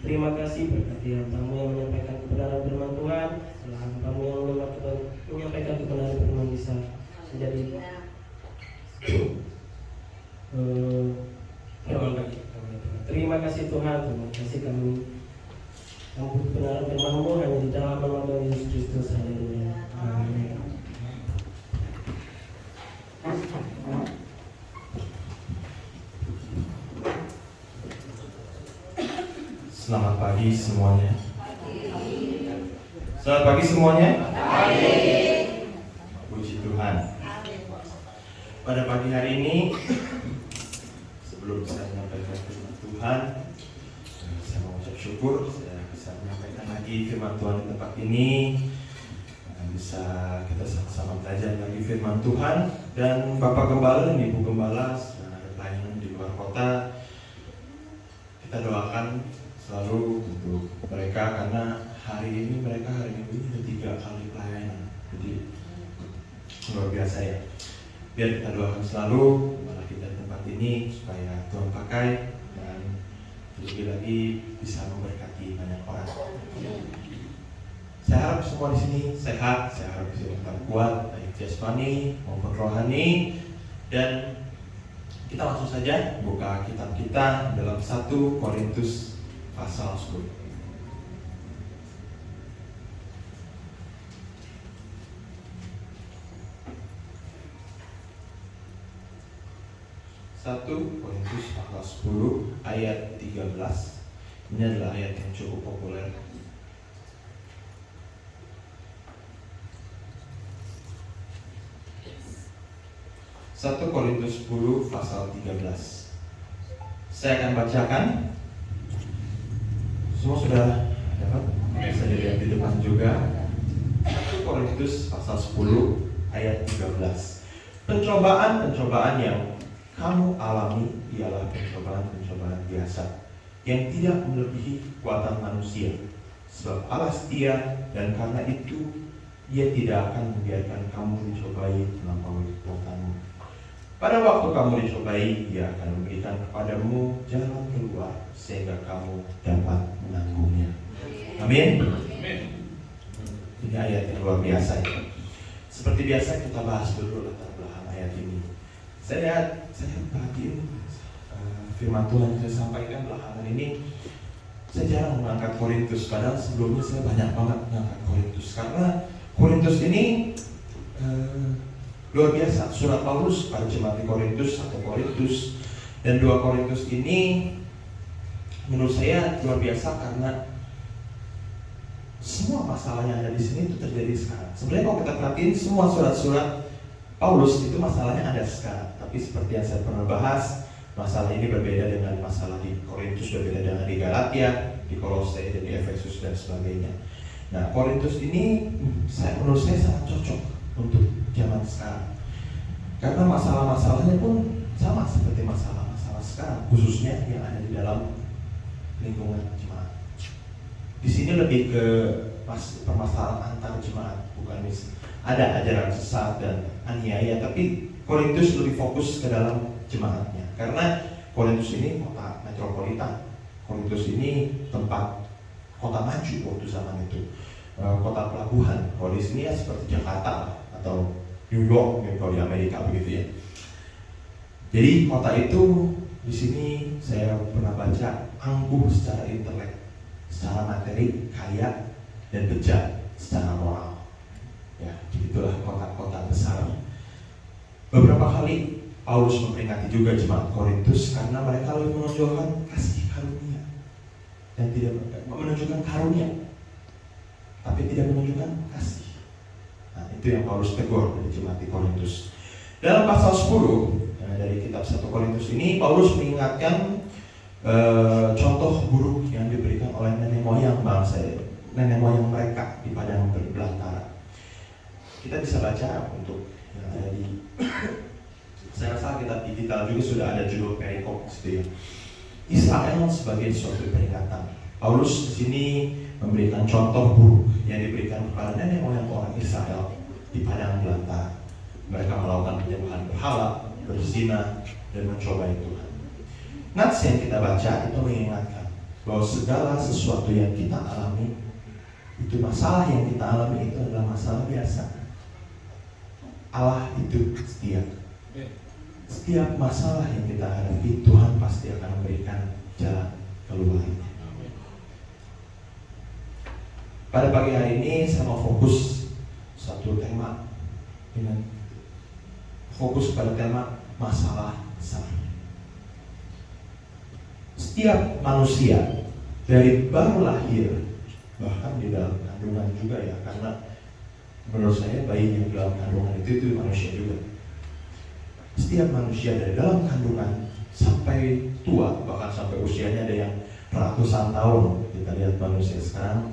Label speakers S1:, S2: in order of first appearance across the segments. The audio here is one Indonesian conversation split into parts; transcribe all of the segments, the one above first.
S1: Terima kasih berkati tamu yang menyampaikan kebenaran firman Tuhan. Setelah tamu yang menyampaikan kebenaran firman bisa menjadi firman bagi kami. Terima kasih Tuhan, terima kasih kami. Kamu kebenaran firman-Mu hanya di dalam nama Tuhan Yesus Kristus. Haleluya. Amin.
S2: Selamat pagi semuanya. Selamat pagi semuanya. Puji Tuhan. Pada pagi hari ini, sebelum saya menyampaikan firman Tuhan, saya mengucap syukur saya bisa menyampaikan lagi firman Tuhan di tempat ini. Bisa kita sama-sama belajar lagi firman Tuhan. Dan Bapak Gembala dan Ibu Gembala sedang ada pelayanan di luar kota. Kita doakan selalu untuk mereka, karena hari ini mereka hari Minggu ini ada 3 kali pelayanan, jadi luar biasa ya. Biar kita doakan selalu malah kita di tempat ini supaya Tuhan pakai dan lebih lagi bisa memberkati banyak orang. Saya harap semua di sini sehat, saya harap bisa tetap kuat baik jasmani maupun rohani. Dan kita langsung saja buka kitab kita dalam 1 Korintus pasal 10. 1 Korintus pasal 10 ayat 13. Ini adalah ayat yang cukup populer. Satu Korintus 10 pasal 13. Saya akan bacakan. Semua sudah dapat? Bisa dilihat di depan juga. 1 Korintus pasal 10 ayat 13. Pencobaan-pencobaan yang kamu alami ialah pencobaan-pencobaan biasa yang tidak melebihi kekuatan manusia. Sebab Allah setia, dan karena itu Ia tidak akan membiarkan kamu dicobai melampaui kekuatanmu. Pada waktu kamu dicobai, Ia akan memberikan kepadamu jalan keluar sehingga kamu dapat menanggungnya. Amin. Ini ayat yang luar biasa ya. Seperti biasa kita bahas dulu latar belakang ayat ini. Saya perhatiin firman Tuhan yang saya sampaikan belakangan ini. Saya jarang mengangkat Korintus, padahal sebelumnya saya banyak banget mengangkat Korintus, karena Korintus ini luar biasa. Surat Paulus pada jemaat di Korintus, 1 Korintus dan 2 Korintus ini menurut saya luar biasa, karena semua masalah yang ada di sini itu terjadi sekarang. Sebenarnya kalau kita perhatiin semua surat-surat Paulus itu masalahnya ada sekarang. Tapi seperti yang saya pernah bahas, masalah ini berbeda dengan masalah di Korintus, berbeda dengan di Galatia, di Kolose, dan di Efesus dan sebagainya. Nah, Korintus ini menurut saya sangat cocok untuk zaman sekarang, karena masalah-masalahnya pun sama seperti masalah-masalah sekarang, khususnya yang ada di dalam lingkungan jemaat. Di sini lebih ke permasalahan antar jemaat, bukan ada ajaran sesat dan aniaya, tapi Korintus lebih fokus ke dalam jemaatnya, karena Korintus ini kota metropolitan. Korintus ini tempat kota maju waktu zaman itu, kota pelabuhan. Kalau di sini ya seperti Jakarta atau New York kalau di Amerika begitu ya. Jadi kota itu di sini saya pernah baca angkuh secara intelek, secara materi, kaya dan bejat secara moral. Ya, itulah kota-kota besar. Beberapa kali Paulus memperingati juga jemaat Korintus karena mereka lebih menonjolkan kasih karunia dan tidak menunjukkan karunia, tapi tidak menunjukkan kasih. Nah, itu yang Paulus tegur dari jemaat di Korintus. Dalam pasal 10 dari kitab 1 Korintus ini, Paulus mengingatkan contoh buruk yang diberikan oleh nenek moyang bangsa, nenek moyang mereka di padang belantara. Kita bisa baca untuk yang ada di saya rasa kitab digital juga sudah ada judul perikop gitu ya. Israel sebagai suatu peringatan. Paulus di sini memberikan contoh buruk yang diberikan kepada nenek moyang orang Israel di padang belantara. Mereka melakukan penyembahan berhala, berzina, dan mencobai Tuhan. Nats yang kita baca itu mengingatkan bahwa segala sesuatu yang kita alami, itu masalah yang kita alami itu adalah masalah biasa. Allah itu setia. Setiap masalah yang kita hadapi, Tuhan pasti akan memberikan jalan keluarnya. Pada pagi hari ini saya mau fokus satu tema, dengan fokus pada tema masalah besar. Setiap manusia dari baru lahir, bahkan di dalam kandungan juga ya, karena menurut saya bayi yang dalam kandungan itu manusia juga. Setiap manusia dari dalam kandungan sampai tua, bahkan sampai usianya ada yang ratusan tahun, kita lihat manusia sekarang,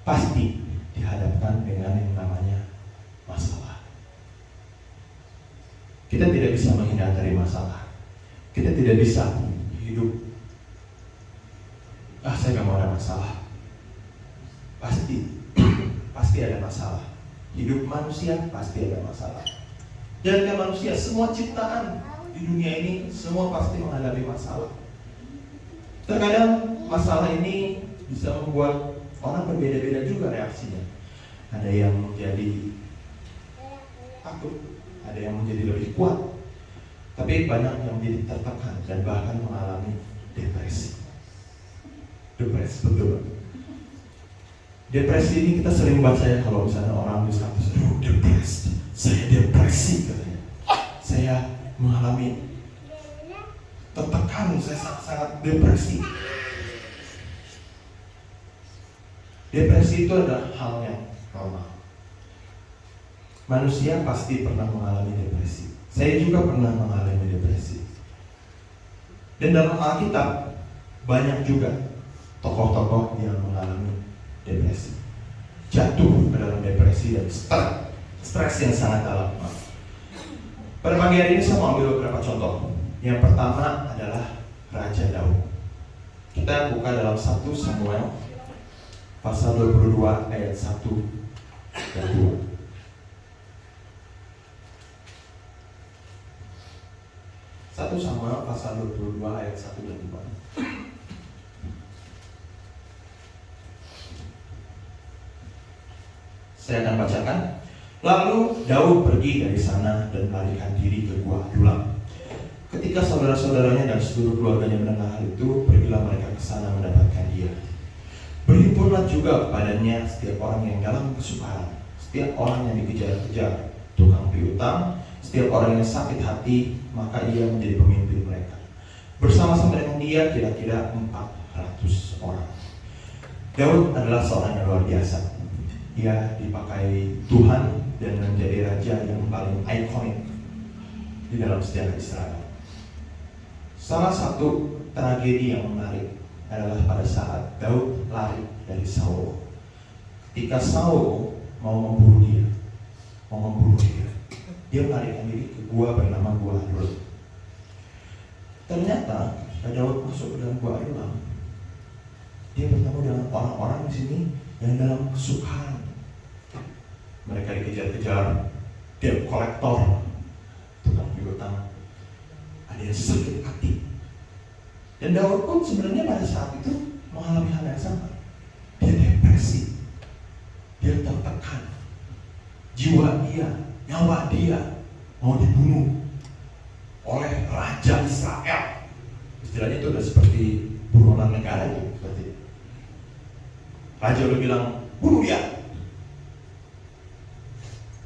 S2: pasti dihadapkan dengan yang namanya masalah. Kita tidak bisa menghindar dari masalah. Kita tidak bisa hidup, saya gak mau ada masalah. Pasti ada masalah. Hidup manusia pasti ada masalah. Dan manusia, semua ciptaan di dunia ini semua pasti menghadapi masalah. Terkadang masalah ini bisa membuat orang berbeda-beda juga reaksinya. Ada yang menjadi takut, ada yang menjadi lebih kuat, tapi banyak yang menjadi tertekan dan bahkan mengalami depresi. Betul. Depresi ini kita sering baca ya, kalau misalnya orang di status, depresi, saya depresi katanya. Saya mengalami tertekan, saya sangat depresi. Depresi itu adalah hal yang normal. Manusia pasti pernah mengalami depresi. Saya juga pernah mengalami depresi. Dan dalam Alkitab banyak juga tokoh-tokoh yang mengalami depresi, jatuh ke dalam depresi dan stres yang sangat dalam. Pada pagi hari ini saya mau ambil beberapa contoh. Yang pertama adalah Raja Daud. Kita buka dalam 1 Samuel pasal 22 ayat 1 dan 2. 1 Samuel pasal 22 ayat 1 dan 2. Saya akan bacakan. Lalu Daud pergi dari sana dan melarikan diri ke Gua Adulam. Ketika saudara-saudaranya dan seluruh keluarganya mendengar hal itu, pergilah mereka ke sana mendapatkan dia. Berhimpunlah juga kepadanya setiap orang yang dalam kesukaran, setiap orang yang dikejar-kejar, tukang piutang, setiap orang yang sakit hati, maka ia menjadi pemimpin mereka. Bersama-sama dengan dia kira-kira 400 orang. Daud adalah seorang yang luar biasa. Dia dipakai Tuhan dan menjadi raja yang paling ikonik di dalam sejarah Israel. Salah satu tragedi yang menarik adalah pada saat Daud lari dari Saul. Ketika Saul mau membunuh dia, dia melarikan diri ke gua bernama Gua Adulam. Ternyata Daud masuk ke dalam Gua Adulam, dia bertemu dengan orang-orang di sini yang dalam kesukaran. Mereka dikejar-kejar, debt kolektor, tukang piutang, ada yang sakit hati. Dan Daud pun sebenarnya pada saat itu mengalami hal yang sama. Dia depresi, dia tertekan, jiwa dia, nyawa dia mau dibunuh oleh Raja Israel. Istilahnya itu udah seperti buronan negara itu. Berarti Raja udah bilang, bunuh dia.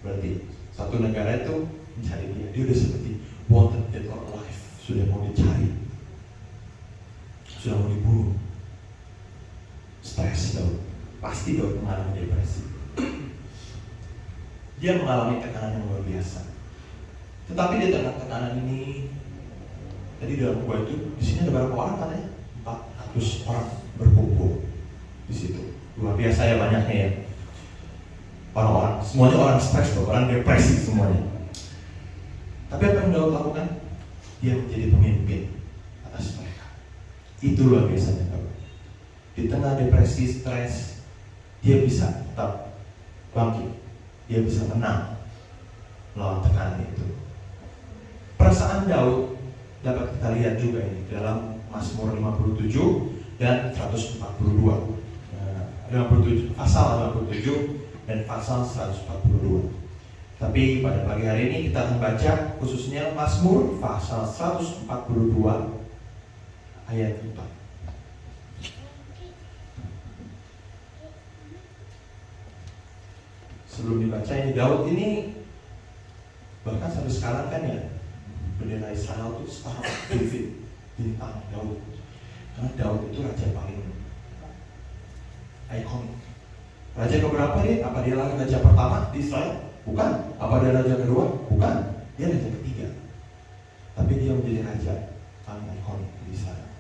S2: Berarti satu negara itu mencari dia. Dia udah seperti wanted dead or alive, sudah mau dicari, sudah mau dibunuh. Stres Daud. Pasti Daud mengalami depresi. Dia mengalami tekanan yang luar biasa. Tetapi di tengah tekanan ini, tadi dalam gua itu, di sini ada berapa orang katanya? 400 orang berkumpul di situ. Luar biasa ya banyaknya ya. Orang-orang, semuanya orang stres, orang depresi semuanya. Tapi apa yang Daud lakukan? Dia menjadi pemimpin atas mereka. Itu luar biasanya Daud. Di tengah depresi, stres, dia bisa tetap bangkit. Dia bisa menang melawan tekanan itu. Perasaan Daud dapat kita lihat juga ini dalam Mazmur 57 dan 142. 57, pasal 57 dan pasal 142. Tapi pada pagi hari ini kita akan baca khususnya Mazmur pasal 142 ayat 4. Sebelum dibaca ini, Daud ini bahkan sampai sekarang kan ya, bendera Israel itu setara David, bintang Daud. Karena Daud itu raja paling ikonik. Raja keberapa dia? Apa dia raja pertama di Israel? Bukan. Apa dia raja kedua? Bukan. Dia raja ketiga. Tapi dia menjadi raja paling ikonik di Israel.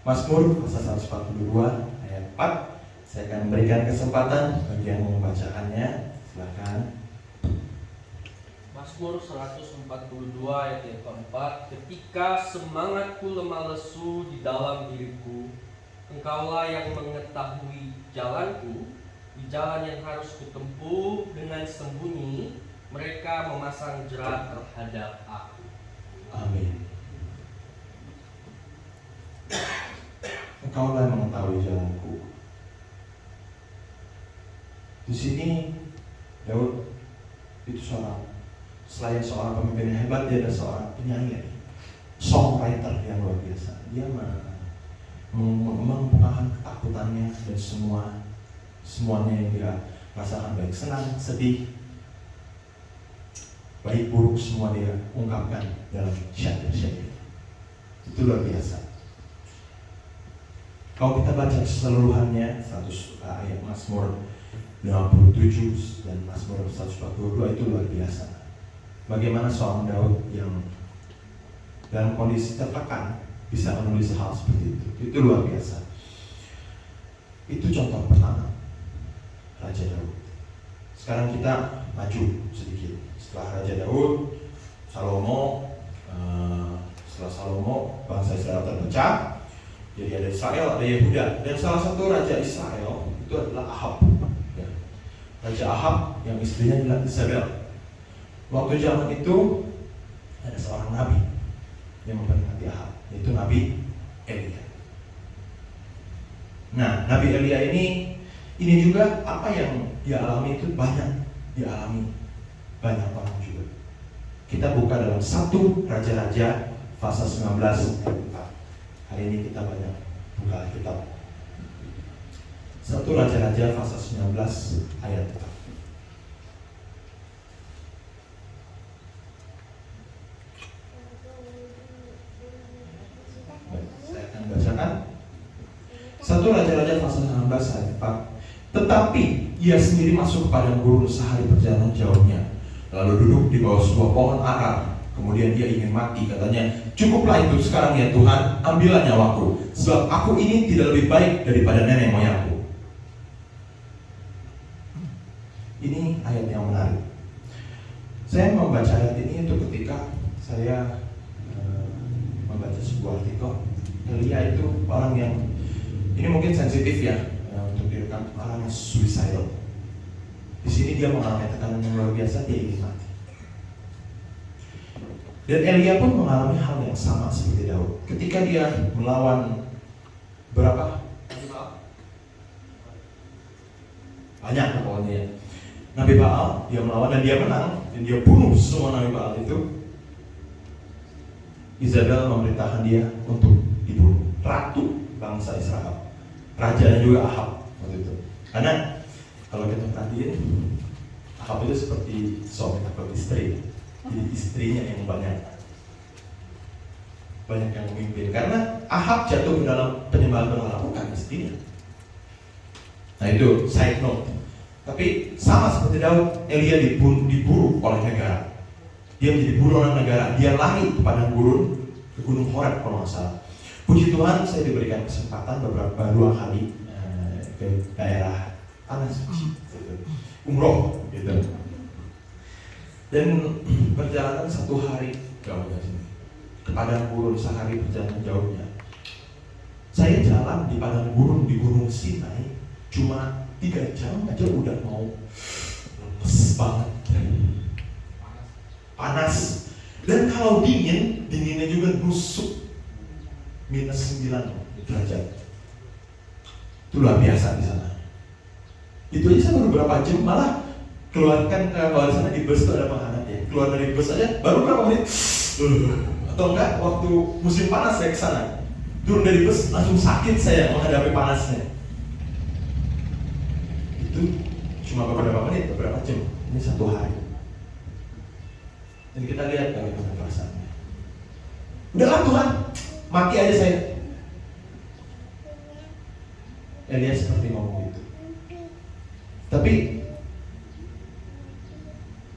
S2: Mazmur pasal 142 ayat 4. Saya akan memberikan kesempatan bagi yang membacakannya. Silakan.
S3: Mazmur 142 ayat yang keempat. Ketika semangatku lemah lesu di dalam diriku, Engkaulah yang mengetahui jalanku, di jalan yang harus kutempuh dengan sembunyi, mereka memasang jerat terhadap aku.
S2: Amin. Engkaulah yang mengetahui jalanku. Di sini Daud itu selain seorang pemimpin yang hebat, dia adalah seorang penyanyi, songwriter yang luar biasa. Dia mengemukakan ketakutannya dan semuanya yang dia rasakan, baik senang, sedih, baik buruk, semua dia ungkapkan dalam syair-syair. Itu luar biasa. Kalau kita baca keseluruhannya 100 ayat Mazmur 57 dan Mazmur 142 itu luar biasa. Bagaimana seorang Daud yang dalam kondisi tertekan bisa menulis hal seperti itu luar biasa. Itu contoh pertama Raja Daud. Sekarang kita maju sedikit. Setelah Raja Daud, Salomo, setelah Salomo bangsa Israel terpecah. Jadi ada Israel, ada Yehuda, dan salah satu raja Israel itu adalah Ahab. Ya. Raja Ahab yang istrinya adalah Isabel. Waktu zaman itu ada seorang nabi yang memperingati Ahab, yaitu Nabi Elia. Nah, Nabi Elia ini juga apa yang dia alami itu banyak dialami banyak orang juga. Kita buka dalam 1 Raja-Raja pasal 19 ayat 4. Hari ini kita banyak buka Alkitab. 1 Raja-Raja pasal 19 ayat 4. Saya akan bacakan 1 Raja-Raja pasal 19 ayat 4. Tetapi ia sendiri masuk ke padang gurun sehari perjalanan jauhnya, lalu duduk di bawah sebuah pohon ara. Kemudian dia ingin mati, katanya, cukuplah itu sekarang ya Tuhan, ambillah nyawaku, sebab aku ini tidak lebih baik daripada nenek moyangku. Ini ayat yang menarik. Saya membaca ayat ini itu ketika saya membaca sebuah artikel. Elia itu orang yang, ini mungkin sensitif ya, untuk direkam, orang yang suicidal. Di sini dia mengalami tekanan yang luar biasa, dia ingin mati. Dan Elia pun mengalami hal yang sama seperti Daud. Ketika dia melawan berapa? Banyak pokoknya. Nabi Baal, dia melawan dan dia menang, dan dia bunuh semua Nabi Baal itu. Isabel memerintahkan dia untuk dibunuh. Ratu bangsa Israel, rajanya juga Ahab waktu itu. Karena kalau kita perhatiin, Ahab itu seperti suami atau istri. Jadi istrinya yang banyak yang memimpin. Karena Ahab jatuh ke dalam penyembahan berhala, bukan istrinya. Nah itu side note. Tapi sama seperti Daud, Elia diburu oleh negara. Dia menjadi buronan negara. Dia lari ke padang gurun, ke Gunung Horeb kalau nggak salah. Puji Tuhan, saya diberikan kesempatan dua kali ke daerah tanah suci, umroh gitu. Dan perjalanan 1 hari jauhnya sini ke padang gurun, sehari perjalanan jauhnya. Saya jalan di padang gurun di Gunung Sinai cuma 3 jam aja udah mau lemes banget, panas, dan kalau dinginnya juga nusuk. minus 9 derajat. Itu luar biasa di sana. Itu aja saya baru berapa jam, malah keluarkan kalau di sana di bus itu ada penghangat ya. Keluar dari bus aja baru berapa menit. Atau enggak waktu musim panas saya ke sana. Turun dari bus langsung sakit saya menghadapi panasnya. Itu cuma beberapa menit, beberapa jam. Ini 1 hari. Jadi kita lihat bagaimana perasaannya. Udahlah Tuhan, mati aja saya. Elia seperti ngomong gitu. Tapi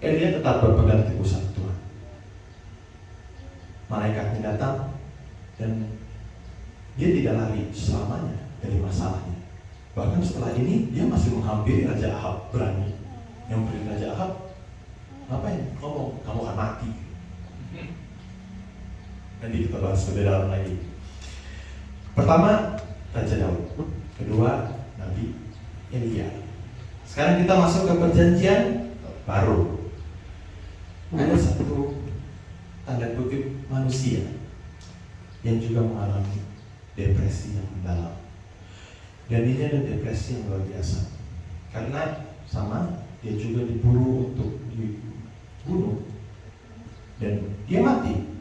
S2: Elia tetap berpegang teguh sama Tuhan. Malaikatnya datang dan dia tidak lari selamanya dari masalahnya. Bahkan setelah ini dia masih menghampiri Raja Ahab, berani nyamperin Raja Ahab. Ngapain? Ngomong, kamu akan mati. Nanti kita bahas lebih dalam lagi. Pertama, Raja Daud. Kedua, Nabi Elia. Sekarang kita masuk ke perjanjian baru. Ada satu tanda kutip manusia yang juga mengalami depresi yang mendalam. Dan ini ada depresi yang luar biasa. Karena sama, dia juga diburu untuk dibunuh. Dan dia mati.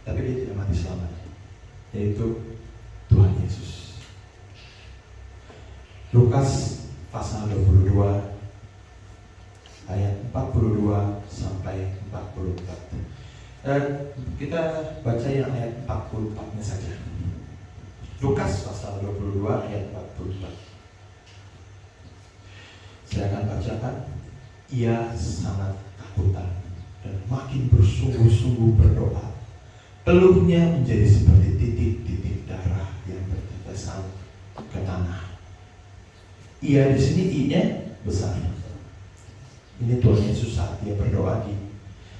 S2: Tapi dia tidak mati selamanya. Yaitu Tuhan Yesus. Lukas pasal 22 ayat 42 sampai 44. Kita baca yang ayat 44-nya saja. Lukas pasal 22 ayat 44. Saya akan bacakan. Ia sangat takutan dan makin bersungguh-sungguh berdoa. Peluhnya menjadi seperti titik-titik darah yang bertetesan ke tanah. Ia di sini I-nya besar. Ini Tuhan Yesus saat dia berdoa di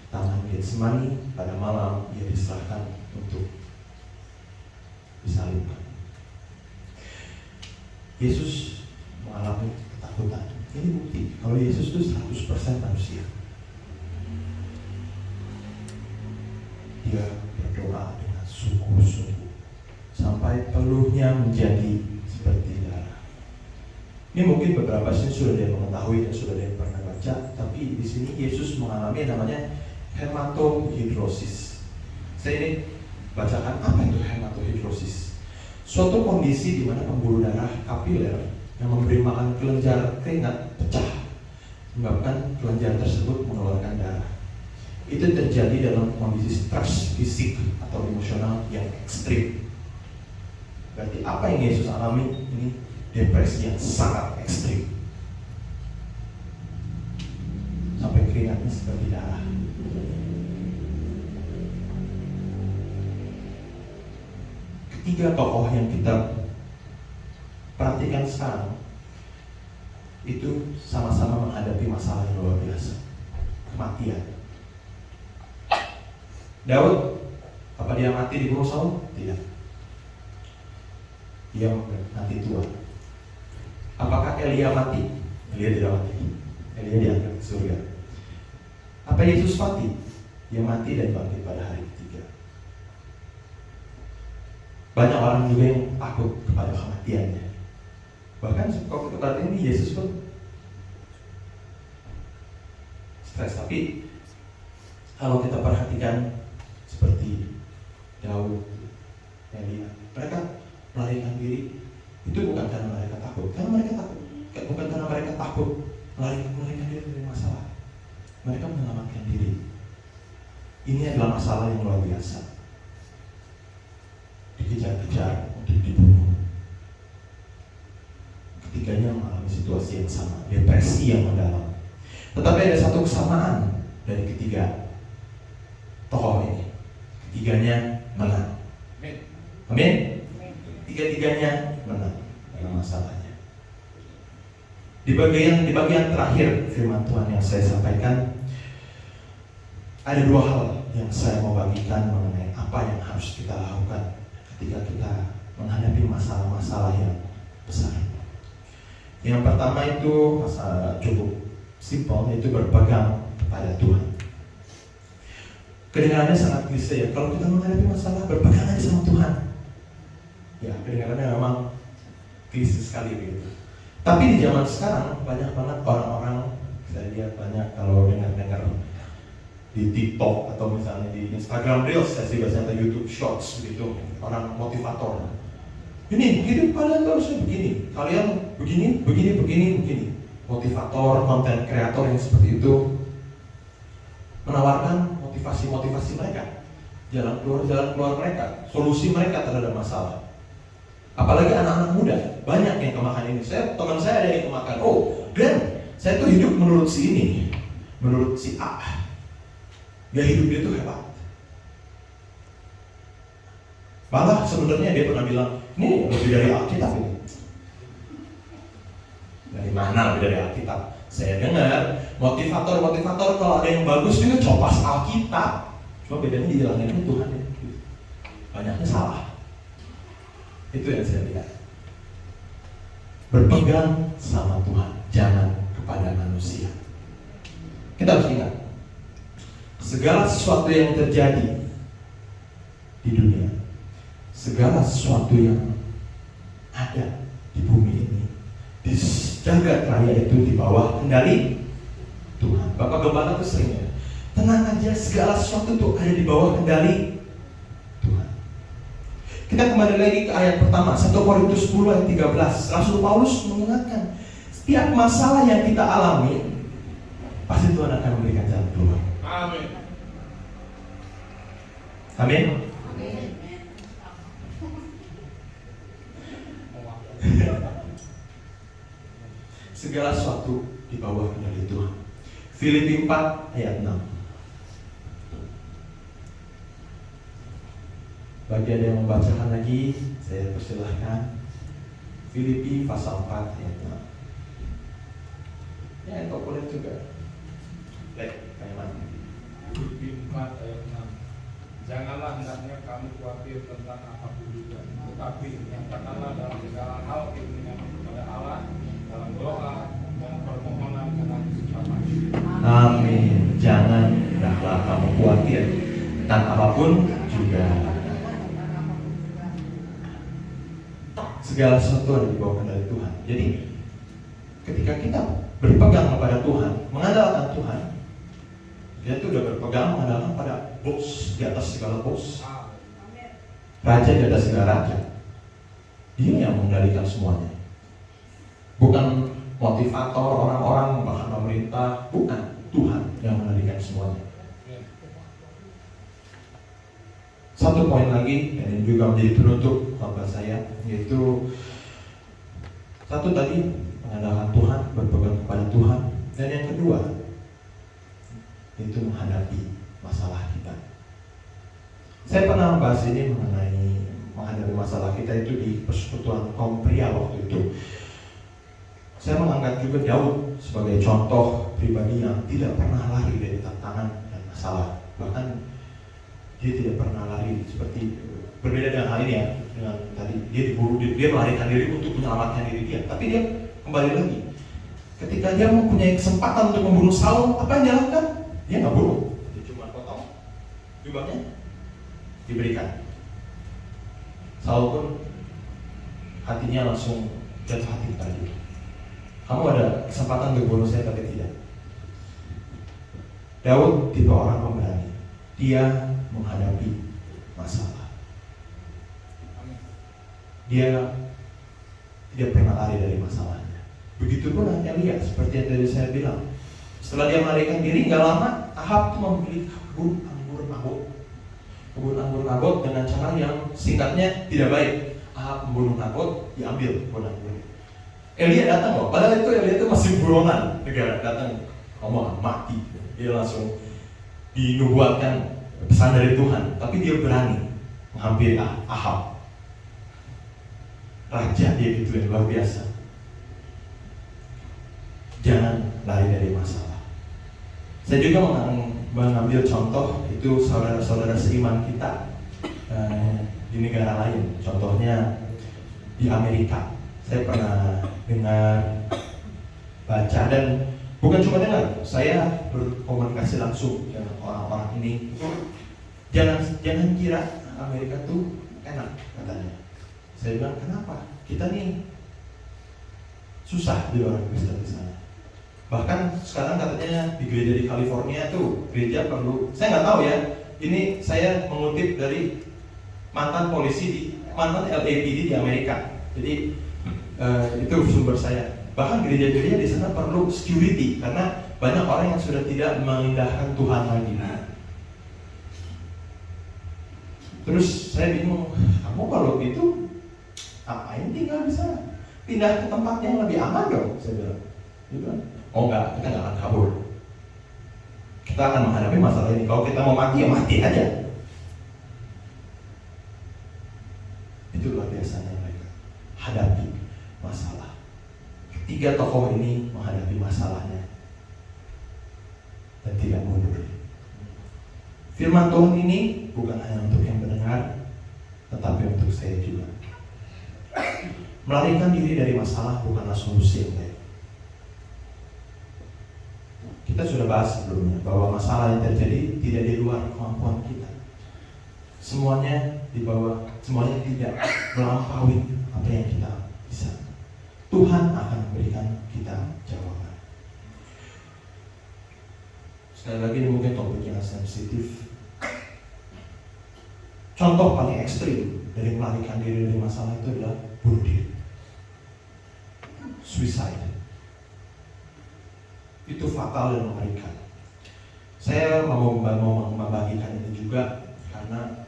S2: Taman Getsemani pada malam ia diserahkan untuk disalibkan. Yesus mengalami ketakutan. Ini bukti kalau Yesus itu 100% manusia. Dia berdoa dengan sungguh-sungguh sampai peluhnya menjadi seperti darah. Ini mungkin beberapa sini sudah ada yang mengetahui dan sudah ada yang pernah baca, tapi di sini Yesus mengalami namanya hematohidrosis. Saya ini bacakan apa itu hematohidrosis. Suatu kondisi di mana pembuluh darah kapiler yang memberi makan kelenjar keringat pecah, menyebabkan kelenjar tersebut mengeluarkan darah. Itu terjadi dalam kondisi stres fisik atau emosional yang ekstrim. Berarti apa yang Yesus alami ini depresi yang sangat ekstrim. Sampai keringatnya seperti darah. Ketiga tokoh yang kita perhatikan sekarang itu sama-sama menghadapi masalah yang luar biasa, kematian. Daud, apa dia mati dibunuh Saul? Tidak. Dia mati tua. Apakah Elia mati? Elia tidak mati. Elia diangkat ke surga. Apa Yesus mati? Dia mati dan bangkit pada hari ketiga. Banyak orang juga yang takut kepada kematiannya. Bahkan kalau kita perhatiin ini Yesus pun stres. Tapi kalau kita perhatikan seperti Daud, Elia, mereka melarikan diri itu bukan karena mereka takut, bukan karena mereka takut melarikan diri dari masalah. Mereka menyelamatkan diri. Ini adalah masalah yang luar biasa. Dikejar-kejar untuk dibunuh. Ketiganya mengalami situasi yang sama, depresi yang mendalam. Tetapi ada satu kesamaan dari ketiga tokoh ini. Ketiganya menang. Amin. Tiga-tiganya menang dalam masalahnya. Di bagian terakhir firman Tuhan yang saya sampaikan, ada dua hal yang saya mau bagikan mengenai apa yang harus kita lakukan ketika kita menghadapi masalah-masalah yang besar. Yang pertama itu masalah cukup simpel, yaitu berpegang kepada Tuhan. Kedengarannya sangat klise ya, kalau kita menghadapi masalah berpegang aja sama Tuhan. Ya, kedengarannya memang klise sekali begitu. Tapi di zaman sekarang banyak banget orang-orang, saya lihat banyak kalau dengar di TikTok atau misalnya di Instagram Reels, saya sih biasanya atau YouTube Shorts begitu, orang motivator. Ini hidup kalian tuh harusnya begini, kalian begini. Motivator, konten kreator yang seperti itu menawarkan motivasi mereka, jalan keluar mereka, solusi mereka terhadap masalah. Apalagi anak-anak muda, banyak yang kemakan ini. Teman saya ada yang kemakan, Glenn, saya tuh hidup menurut si ini, menurut si A. Gaya hidup dia tuh hebat. Malah sebenarnya dia pernah bilang, ini lebih dari Alkitab ini. Dari mana lebih dari Alkitab? Saya dengar motivator kalau ada yang bagus itu copas Alkitab. Cuma bedanya dijalankan Tuhan ya. Banyaknya salah. Itu yang saya lihat. Berpegang sama Tuhan, jangan kepada manusia. Kita harus ingat, segala sesuatu yang terjadi di dunia, segala sesuatu yang ada di bumi ini, di jagat raya itu di bawah kendali Tuhan. Bapak Gembala itu seringnya, tenang aja, segala sesuatu itu ada di bawah kendali Tuhan. Kita kembali lagi ke ayat pertama, 1 Korintus 10 ayat 13. Rasul Paulus mengingatkan, setiap masalah yang kita alami, pasti Tuhan akan memberikan jalan keluar.
S4: Amin.
S2: Amin. Segala sesuatu di bawah kendali Tuhan. Filipi 4 ayat 6. Bagi ada yang membacakan lagi, saya persilahkan. Filipi pasal 4 ayat 6. Ya, itu boleh juga. Baik, kayak mana?
S4: Filipi 4 ayat 6. Janganlah hendaknya kamu khawatir tentang apapun juga, tetapi nyatakanlah dalam segala hal keinginan kepada Allah dalam doa dan permohonan dengan ucapan.
S2: Amin. Janganlah kamu khawatir tentang apapun juga. Segala sesuatu ada di bawah kendali Tuhan. Jadi ketika kita berpegang kepada Tuhan, mengandalkan Tuhan, dia itu udah berpegang mengandalkan pada bos di atas segala bos, raja di atas segala raja. Dia yang mengendalikan semuanya, bukan motivator orang-orang bahkan pemerintah, bukan. Tuhan yang mengendalikan semuanya. Satu poin lagi dan ini juga menjadi penutup khotbah saya, yaitu satu tadi mengandalkan Tuhan, berpegang kepada Tuhan, dan yang kedua itu menghadapi masalah kita. Saya pernah membahas ini mengenai menghadapi masalah kita itu di persekutuan kaum pria waktu itu. Saya mengangkat juga Daud sebagai contoh pribadi yang tidak pernah lari dari tantangan dan masalah. Bahkan dia tidak pernah lari seperti berbeda dengan hal ini ya, dengan tadi dia diburu, dia melarikan diri untuk menyelamatkan diri dia. Tapi dia kembali lagi, ketika dia mempunyai kesempatan untuk membunuh Saul, apa yang dia lakukan? Dia nggak bunuh, dia cuma potong jubahnya, diberikan. Saul pun hatinya langsung jatuh hati kepada dia. Kamu ada kesempatan untuk bunuh saya tapi tidak. Daud tipe orang pemberani. Dia menghadapi masalah. Dia tidak pernah lari dari masalahnya. Begitupun hanya Elia, seperti yang tadi saya bilang. Setelah dia melarikan diri, nggak lama Ahab itu membeli kebun anggur Nabot dengan cara yang singkatnya tidak baik. Ahab membunuh Nabot, diambil kebun anggur. Elia datang loh, padahal itu Elia itu masih buronan. Negara datang, ngomong mati. Dia langsung dinubuatkan pesan dari Tuhan, tapi dia berani menghampiri Ahab. Raja dia gitu yang luar biasa. Jangan lari dari masalah. Saya juga mengambil contoh itu saudara-saudara seiman kita di negara lain. Contohnya di Amerika. Saya pernah dengar, baca, dan bukan cuma dengar, saya berkomunikasi langsung dengan orang-orang ini. Jangan kira Amerika tuh enak katanya. Saya bilang, kenapa? Kita nih susah di orang Kristen di sana. Bahkan sekarang katanya di gereja di California tuh gereja perlu, saya nggak tahu ya. Ini saya mengutip dari mantan LAPD di Amerika. Jadi itu sumber saya. Bahkan gereja-gereja di sana perlu security karena banyak orang yang sudah tidak mengindahkan Tuhan lagi. Terus saya bingung, kamu kalau gitu ngapain tinggal di sana? Pindah ke tempat yang lebih aman dong, saya bilang. Dia bilang, oh enggak, kita nggak akan kabur. Kita akan menghadapi masalah ini. Kalau kita mau mati, ya mati aja. Itu luar biasanya mereka hadapi masalah. Ketiga tokoh ini menghadapi masalahnya dan tidak mundur. Firman Tuhan ini bukan hanya untuk yang mendengar, tetapi untuk saya juga. Melarikan diri dari masalah bukanlah solusi yang baik. Kita sudah bahas sebelumnya bahwa masalah yang terjadi tidak di luar kemampuan kita. Semuanya di bawah, semuanya tidak melampaui apa yang kita bisa. Tuhan akan memberikan kita jawaban. Sekali lagi ini mungkin topik yang sensitif. Contoh paling ekstrim dari melarikan diri dari masalah itu adalah bunuh diri. Suicide. Itu fatal dan mengerikan. Saya mau membagikan ini juga karena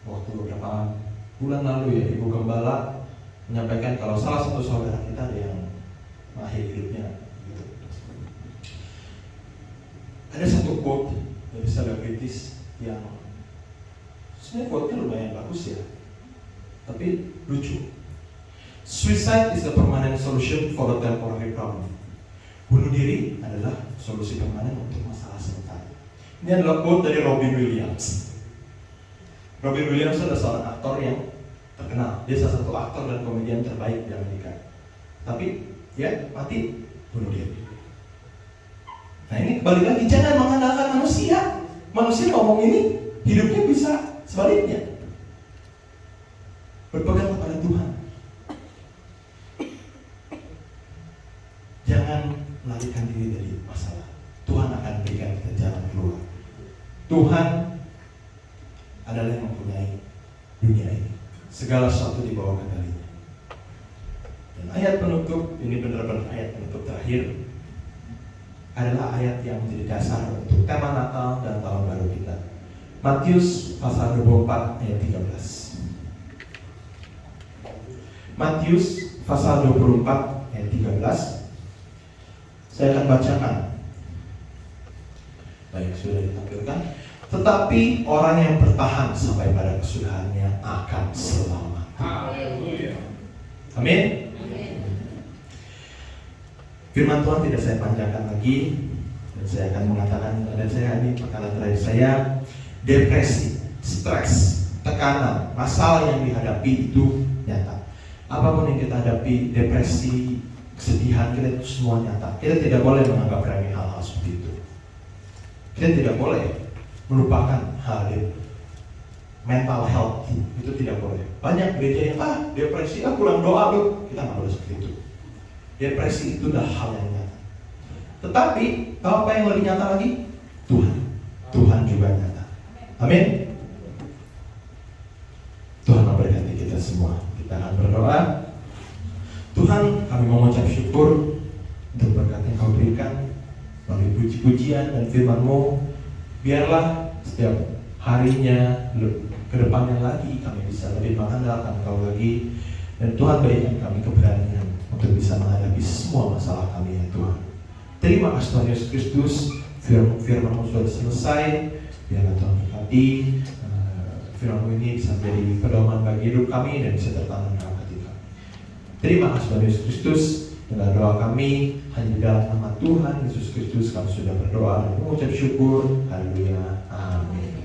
S2: waktu beberapa bulan lalu ya, Ibu Gembala menyampaikan kalau salah satu saudara kita ada yang mengakhiri hidupnya gitu. Ada satu quote dari selebritis yang sebenarnya quote-nya lumayan bagus ya, tapi lucu. Suicide is a permanent solution for a temporary problem. Bunuh diri adalah solusi permanen untuk masalah sementara. Ini adalah quote dari Robin Williams. Robin Williams adalah seorang aktor yang terkenal. Dia salah satu aktor dan komedian terbaik di Amerika. Tapi dia mati bunuh diri. Nah ini kembali lagi, jangan mengandalkan manusia. Manusia ngomong ini, hidupnya bisa sebaliknya. Berpegang kepada Tuhan. Jangan melarikan diri dari masalah. Tuhan akan berikan kita jalan keluar. Tuhan adalah yang mempunyai dunia ini. Segala sesuatu di bawah kendalinya. Dan ayat penutup, ini benar-benar ayat penutup terakhir, adalah ayat yang menjadi dasar untuk tema Natal dan Tahun Baru kita. Matius pasal 24 ayat 13. Matius pasal 24 ayat 13. Saya akan bacakan. Baik, sudah ditampilkan. Tetapi orang yang bertahan sampai pada kesudahannya akan selamat.
S4: Haleluya.
S2: Amin. Firman Tuhan tidak saya panjangkan lagi, dan saya akan mengatakan, dan saya ini perkataan terakhir saya, depresi, stres, tekanan, masalah yang dihadapi itu nyata. Apapun yang kita hadapi, depresi, kesedihan, kita itu semua nyata. Kita tidak boleh menganggap remeh hal-hal seperti itu. Kita tidak boleh melupakan hal itu. Mental health itu tidak boleh. Banyak gereja yang depresi, pulang doa tuh. Kita nggak boleh seperti itu. Depresi itu adalah hal yang nyata. Tetapi tahu apa yang lebih nyata lagi? Tuhan. Tuhan juga nyata. Amin. Tuhan memberkati kita semua. Kita akan berdoa. Tuhan, kami mengucap syukur untuk berkat yang Kau berikan melalui puji-pujian dan firman-Mu. Biarlah setiap harinya, ke depannya lagi kami bisa lebih mengandalkan Kau lagi. Dan Tuhan berikan kami keberanian untuk bisa menghadapi semua masalah kami ya Tuhan. Terima kasih Tuhan Yesus Kristus, firman-Mu sudah selesai. Biarlah Tuhan berkati firman-Mu ini bisa menjadi pedoman bagi hidup kami dan bisa tertanam dalam hati kami. Terima kasih Tuhan Yesus Kristus. Dengan doa kami hanya di dalam nama Tuhan Yesus Kristus kami sudah berdoa dan mengucap syukur. Haleluya. Amin.